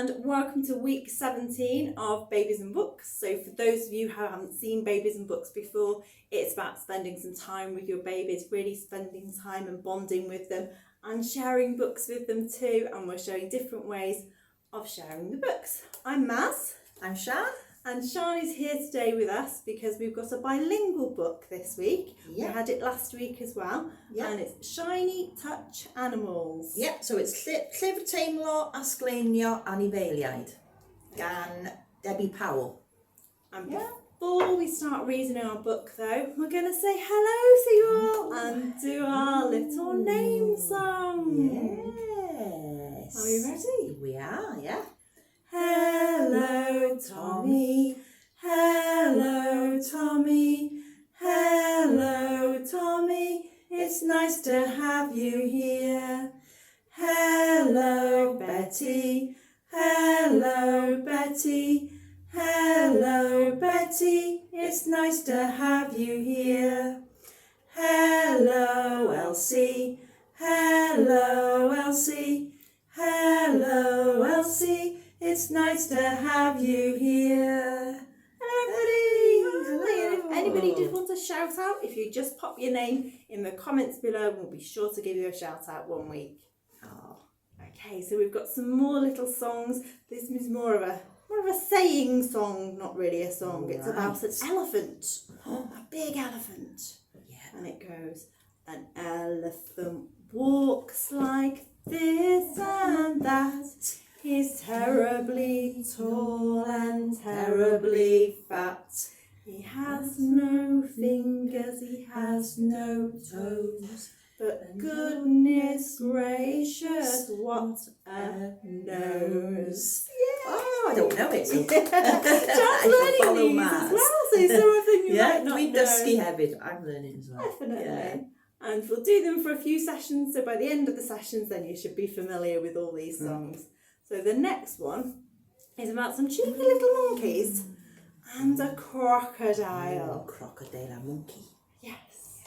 and welcome to week 17 of Babies and Books. So for those of you who haven't seen Babies and Books before, it's about spending some time with your babies, really spending time and bonding with them and sharing books with them too, and we're showing different ways of sharing the books. I'm Maz. I'm Shan. And Shan is here today with us because we've got a bilingual book this week. Yeah. We had it last week as well. Yeah. And it's Shiny Touch Animals. Yeah, so it's Llyfr Teimlo Asgleinio Anifeiliaid gan Debbie Powell. And before we start reading our book though, we're going to say hello to you all and do our little name song. Yes. Are you ready? We are, yeah. Hello Tommy, hello Tommy, hello Tommy, it's nice to have you here. Hello Betty, hello Betty, hello Betty, it's nice to have you here. Hello Elsie, hello Elsie, hello Elsie, it's nice to have you here. Hello everybody. If anybody did want a shout out, if you just pop your name in the comments below, we'll be sure to give you a shout out one week. Oh. Okay, so we've got some more little songs. This is more of a saying song, not really a song. Right. It's about an elephant, a big elephant. Yeah. And it goes, an elephant walks like this and that. He's terribly tall and terribly fat. He has no fingers, he has no toes. But goodness gracious, what a nose. Yeah. Oh, I don't know it. So. John's learning these as well, so some of them you might not know. Dusky Heavy, I'm learning as well. Definitely. Yeah. And we'll do them for a few sessions, so by the end of the sessions then you should be familiar with all these songs. So the next one is about some cheeky little monkeys and a crocodile. Crocodile and monkey. Yes.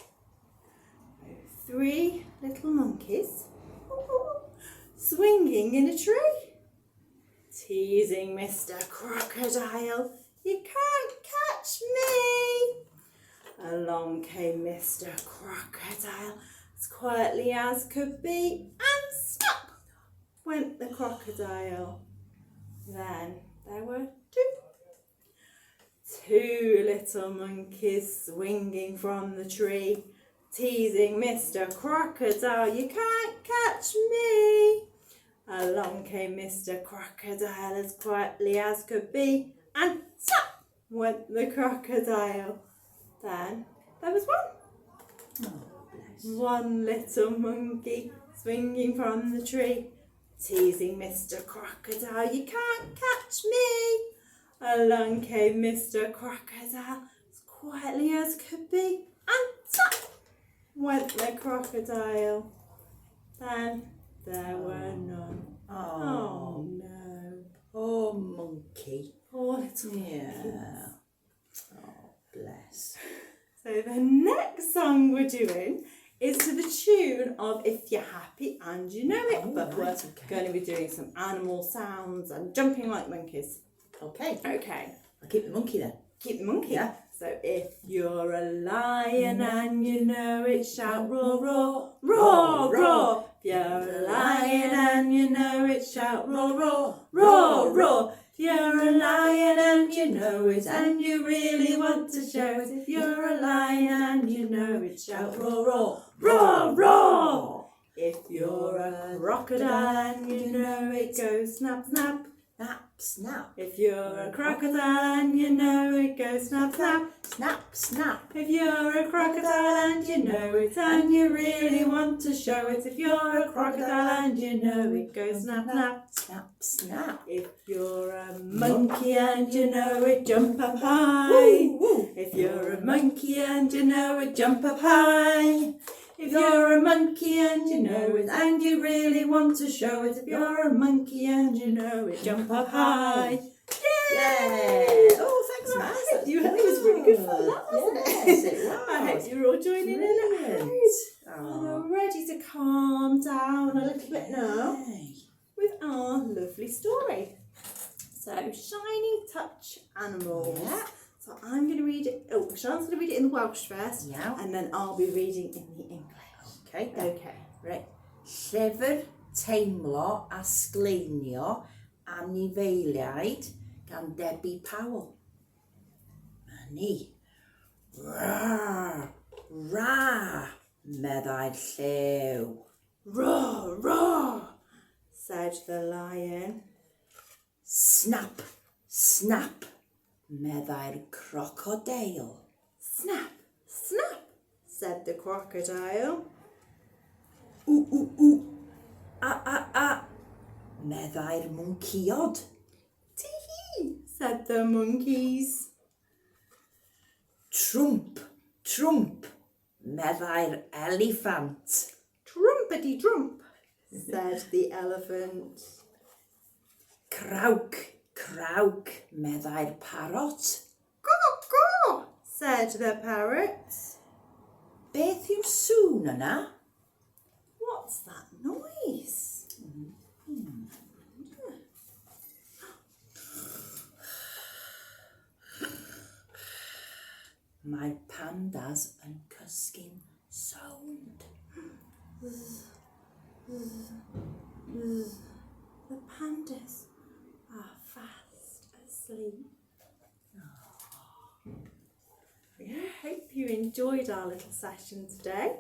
So 3 little monkeys swinging in a tree. Teasing Mr. Crocodile, you can't catch me. Along came Mr. Crocodile as quietly as could be and stop went the crocodile. Then there were 2 little monkeys swinging from the tree, teasing Mr. Crocodile, you can't catch me. Along came Mr. Crocodile as quietly as could be, and stop went the crocodile. Then there was one. Oh, bless. 1 little monkey swinging from the tree, teasing Mr. Crocodile, you can't catch me. Along came Mr. Crocodile as quietly as could be, and stop went the crocodile. Then there were none. Oh No. Poor monkey. Poor little Yeah. Oh, bless. So the next song we're doing is to the tune of If You're Happy and You Know It. But we're going to be doing some animal sounds and jumping like monkeys. Okay. Okay. I'll keep the monkey then. Keep the monkey. Yeah. So if you're a lion and you know it, shout roar, roar, roar, roar. If you're a lion and you know it, shout roar, roar, roar, roar. If you're a lion and you know it and you really want to show it, if you're a lion and you know it, shout roar, roar, roar, roar. If you're a crocodile and you know it, go snap, snap. Snap, snap. If you're a crocodile and you know it, go snap, snap. Snap, snap. If you're a crocodile and you know it and you really want to show it, if you're a crocodile and you know it, go snap, snap. Snap, snap. If you're a monkey and you know it, jump up high. If you're a monkey and you know it, jump up high. If you're a monkey and you know it and you really want to show it, if you're a monkey and you know it, jump up high. Yay! Oh, thanks, Matt. It was really good fun, that wasn't it? Yes, it was. I hope you're all joining in. Brilliant. And we're ready to calm down a little bit now with our lovely story. So, shiny touch animals. Yeah. So I'm going to read it. Oh, Sean's going to read it in the Welsh first. Yeah. And then I'll be reading in the English. Okay. Okay, right. Llyfr teimlo a sgleinio anifeiliaid gan Debbie Powell. Ni. Ra, ra, meddai'r llew. Roar, roar, said the lion. Snap, snap, meddai'r crocodile. Snap, snap, said the crocodile. Ooh, ooh, ooh, meddai'r mwnciod. Tee-hee, said the monkeys. Trwmp, trwmp, meddai'r elephant. Trumpety trump, said the elephant. Crawc, crawc, meddai'r parot. Caw, caw, said the parrot. Beth yw'r sŵn yna? What's that noise? Mae pandas yn cysgu'n sownd. The pandas are fast asleep. I hope you enjoyed our little session today.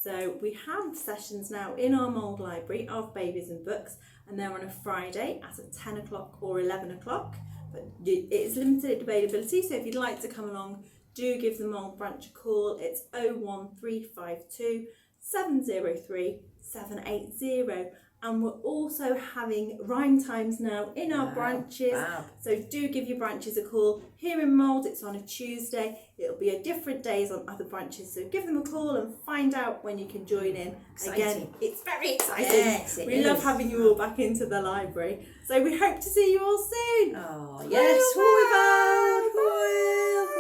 So we have sessions now in our mould library of babies and books, and they're on a Friday at 10 o'clock or 11 o'clock. But it is limited availability, so if you'd like to come along, do give the mould branch a call. It's 01352 703 780. And we're also having rhyme times now in our branches. Wow. So do give your branches a call. Here in Mould, it's on a Tuesday. It'll be a different days on other branches. So give them a call and find out when you can join in. Exciting. Again, it's very exciting. Yes, it we love is. having you all back into the library. So we hope to see you all soon. Oh, yes, hwyl fawr, hwyl.